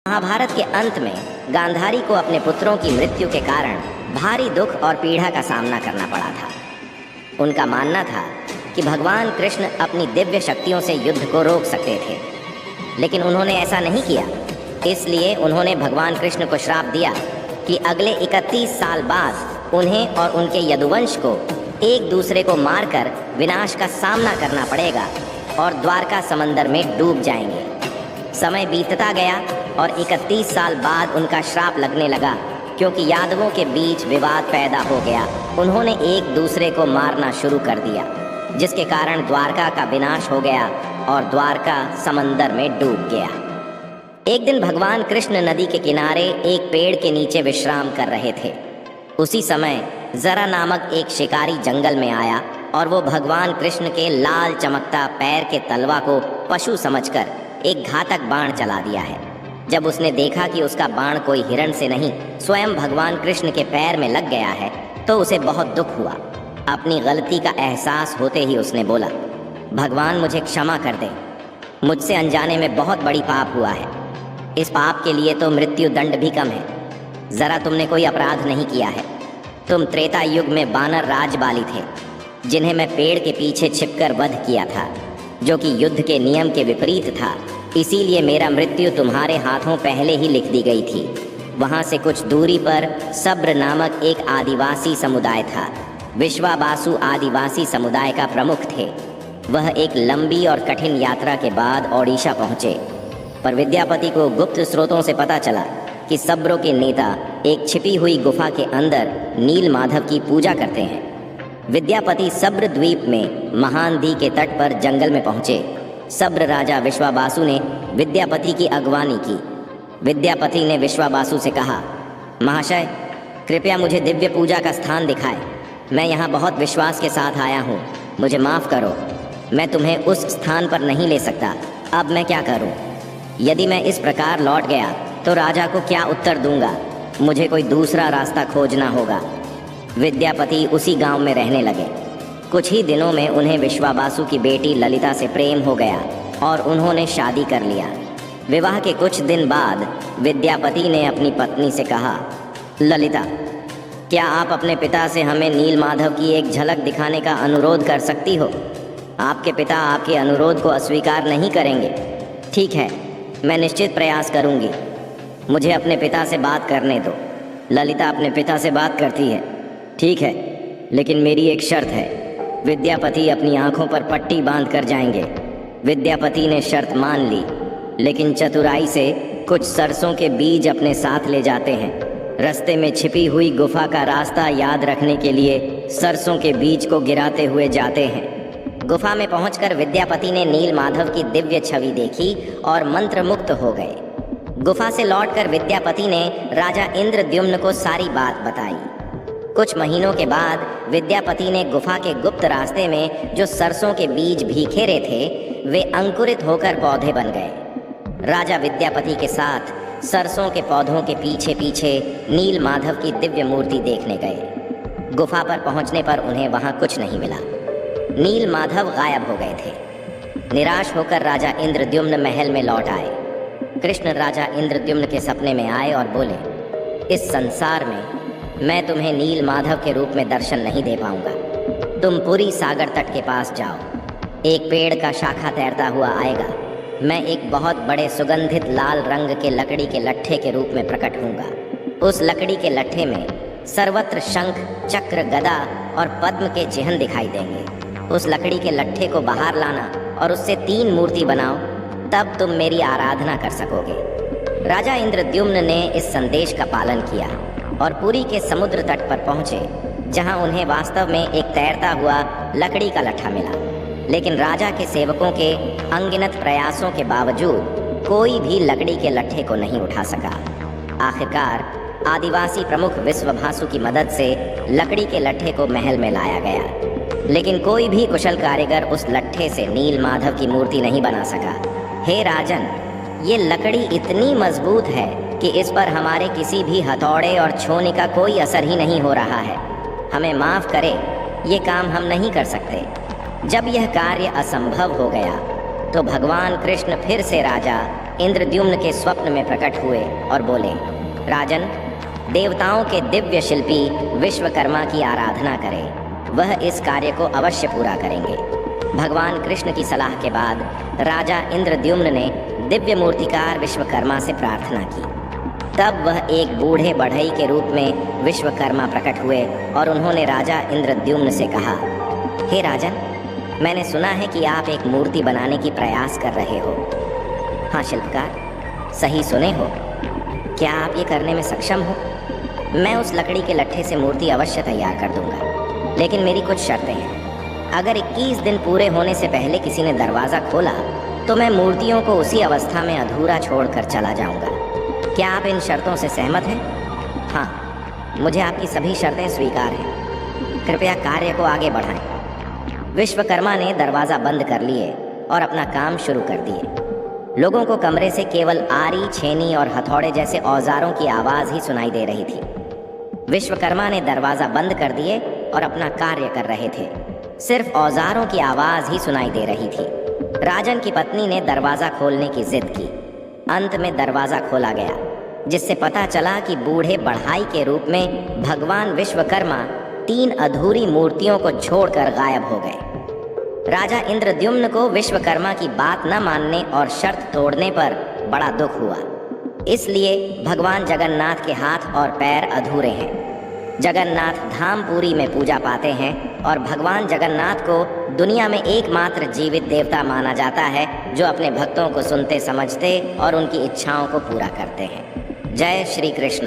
महाभारत के अंत में गांधारी को अपने पुत्रों की मृत्यु के कारण भारी दुख और पीड़ा का सामना करना पड़ा था। उनका मानना था कि भगवान कृष्ण अपनी दिव्य शक्तियों से युद्ध को रोक सकते थे, लेकिन उन्होंने ऐसा नहीं किया। इसलिए उन्होंने भगवान कृष्ण को श्राप दिया कि अगले 31 साल बाद उन्हें और उनके यदुवंश को एक दूसरे को मारकर विनाश का सामना करना पड़ेगा और द्वारका समंदर में डूब जाएंगे। समय बीतता गया और 31 साल बाद उनका श्राप लगने लगा, क्योंकि यादवों के बीच विवाद पैदा हो गया। उन्होंने एक दूसरे को मारना शुरू कर दिया, जिसके कारण द्वारका का विनाश हो गया और द्वारका समंदर में डूब गया। एक दिन भगवान कृष्ण नदी के किनारे एक पेड़ के नीचे विश्राम कर रहे थे। उसी समय जरा नामक एक शिकारी जंगल में आया और वो भगवान कृष्ण के लाल चमकता पैर के तलवा को पशु समझकर एक घातक बाण चला दिया है। जब उसने देखा कि उसका बाण कोई हिरण से नहीं स्वयं भगवान कृष्ण के पैर में लग गया है, तो उसे बहुत दुख हुआ। अपनी गलती का एहसास होते ही उसने बोला, भगवान मुझे क्षमा कर दे, मुझसे अनजाने में बहुत बड़ी पाप हुआ है। इस पाप के लिए तो मृत्यु दंड भी कम है। जरा तुमने कोई अपराध नहीं किया है। तुम त्रेता युग में बानर राजबाली थे, जिन्हें मैं पेड़ के पीछे छिपकर वध किया था, जो कि युद्ध के नियम के विपरीत था। इसीलिए मेरा मृत्यु तुम्हारे हाथों पहले ही लिख दी गई थी। वहाँ से कुछ दूरी पर सब्र नामक एक आदिवासी समुदाय था। विश्वाबासु आदिवासी समुदाय का प्रमुख थे। वह एक लंबी और कठिन यात्रा के बाद ओडिशा पहुँचे, पर विद्यापति को गुप्त स्रोतों से पता चला कि सब्रों के नेता एक छिपी हुई गुफा के अंदर नील माधव की पूजा करते हैं। विद्यापति सब्र द्वीप में महानदी के तट पर जंगल में पहुँचे। सब्र राजा विश्वाबासु ने विद्यापति की अगवानी की। विद्यापति ने विश्वाबासु से कहा, महाशय, कृपया मुझे दिव्य पूजा का स्थान दिखाए। मैं यहाँ बहुत विश्वास के साथ आया हूँ, मुझे माफ़ करो। मैं तुम्हें उस स्थान पर नहीं ले सकता। अब मैं क्या करूँ? यदि मैं इस प्रकार लौट गया तो राजा को क्या उत्तर दूंगा? मुझे कोई दूसरा रास्ता खोजना होगा। विद्यापति उसी गांव में रहने लगे। कुछ ही दिनों में उन्हें विश्वाबासु की बेटी ललिता से प्रेम हो गया और उन्होंने शादी कर लिया। विवाह के कुछ दिन बाद विद्यापति ने अपनी पत्नी से कहा, ललिता, क्या आप अपने पिता से हमें नील माधव की एक झलक दिखाने का अनुरोध कर सकती हो? आपके पिता आपके अनुरोध को अस्वीकार नहीं करेंगे। ठीक है, मैं निश्चित प्रयास करूंगी। मुझे अपने पिता से बात करने दो। ललिता अपने पिता से बात करती है। ठीक है, लेकिन मेरी एक शर्त है। विद्यापति अपनी आंखों पर पट्टी बांध कर जाएंगे। विद्यापति ने शर्त मान ली, लेकिन चतुराई से कुछ सरसों के बीज अपने साथ ले जाते हैं। रास्ते में छिपी हुई गुफा का रास्ता याद रखने के लिए सरसों के बीज को गिराते हुए जाते हैं। गुफा में पहुंचकर विद्यापति ने नील माधव की दिव्य छवि देखी और मंत्रमुग्ध हो गए। गुफा से लौटकर विद्यापति ने राजा इंद्रद्युम्न को सारी बात बताई। कुछ महीनों के बाद विद्यापति ने गुफा के गुप्त रास्ते में जो सरसों के बीज बिखेरे थे, वे अंकुरित होकर पौधे बन गए। राजा विद्यापति के साथ सरसों के पौधों के पीछे पीछे नील माधव की दिव्य मूर्ति देखने गए। गुफा पर पहुंचने पर उन्हें वहां कुछ नहीं मिला। नील माधव गायब हो गए थे। निराश होकर राजा इंद्रद्युम्न महल में लौट आए। कृष्ण राजा इंद्रद्युम्न के सपने में आए और बोले, इस संसार में मैं तुम्हें नील माधव के रूप में दर्शन नहीं दे पाऊंगा। तुम पूरी सागर तट के पास जाओ। एक पेड़ का शाखा तैरता हुआ आएगा। मैं एक बहुत बड़े सुगंधित लाल रंग के लकड़ी के लट्ठे के रूप में प्रकट होऊंगा। उस लकड़ी के लट्ठे में सर्वत्र शंख, चक्र, गदा और पद्म के चिन्ह दिखाई देंगे। उस लकड़ी के लट्ठे को बाहर लाना और उससे 3 मूर्ति बनाओ, तब तुम मेरी आराधना कर सकोगे। राजा इंद्रद्युम्न ने इस संदेश का पालन किया और पुरी के समुद्र तट पर पहुंचे, जहां उन्हें वास्तव में एक तैरता हुआ लकड़ी का लट्ठा मिला। लेकिन राजा के सेवकों के अनगिनत प्रयासों के बावजूद कोई भी लकड़ी के लट्ठे को नहीं उठा सका। आखिरकार आदिवासी प्रमुख विश्वभासु की मदद से लकड़ी के लट्ठे को महल में लाया गया, लेकिन कोई भी कुशल कारीगर उस लट्ठे से नील माधव की मूर्ति नहीं बना सका। हे राजन, ये लकड़ी इतनी मजबूत है कि इस पर हमारे किसी भी हथौड़े और छूने का कोई असर ही नहीं हो रहा है। हमें माफ़ करें, ये काम हम नहीं कर सकते। जब यह कार्य असंभव हो गया तो भगवान कृष्ण फिर से राजा इंद्रद्युम्न के स्वप्न में प्रकट हुए और बोले, राजन, देवताओं के दिव्य शिल्पी विश्वकर्मा की आराधना करें, वह इस कार्य को अवश्य पूरा करेंगे। भगवान कृष्ण की सलाह के बाद राजा इंद्रद्युम्न ने दिव्य मूर्तिकार विश्वकर्मा से प्रार्थना की। तब वह एक बूढ़े बढ़ई के रूप में विश्वकर्मा प्रकट हुए और उन्होंने राजा इंद्रद्युम्न से कहा, हे राजन, मैंने सुना है कि आप एक मूर्ति बनाने की प्रयास कर रहे हो। हाँ शिल्पकार, सही सुने हो। क्या आप ये करने में सक्षम हो? मैं उस लकड़ी के लट्ठे से मूर्ति अवश्य तैयार कर दूंगा, लेकिन मेरी कुछ शर्तें हैं। अगर 21 दिन पूरे होने से पहले किसी ने दरवाज़ा खोला तो मैं मूर्तियों को उसी अवस्था में अधूरा छोड़कर चला जाऊंगा। क्या आप इन शर्तों से सहमत हैं? हाँ, मुझे आपकी सभी शर्तें स्वीकार हैं। कृपया कार्य को आगे बढ़ाएं। विश्वकर्मा ने दरवाज़ा बंद कर लिए और अपना काम शुरू कर दिए। लोगों को कमरे से केवल आरी, छेनी और हथौड़े जैसे औजारों की आवाज़ ही सुनाई दे रही थी। विश्वकर्मा ने दरवाज़ा बंद कर दिए और अपना कार्य कर रहे थे। सिर्फ औजारों की आवाज़ ही सुनाई दे रही थी। राजन की पत्नी ने दरवाज़ा खोलने की जिद की। अंत में दरवाज़ा खोला गया, जिससे पता चला कि बूढ़े बढ़ाई के रूप में भगवान विश्वकर्मा 3 अधूरी मूर्तियों को छोड़कर गायब हो गए। राजा इंद्रद्युम्न को विश्वकर्मा की बात न मानने और शर्त तोड़ने पर बड़ा दुख हुआ। इसलिए भगवान जगन्नाथ के हाथ और पैर अधूरे हैं। जगन्नाथ धामपुरी में पूजा पाते हैं और भगवान जगन्नाथ को दुनिया में एकमात्र जीवित देवता माना जाता है, जो अपने भक्तों को सुनते समझते और उनकी इच्छाओं को पूरा करते हैं। जय श्री कृष्ण।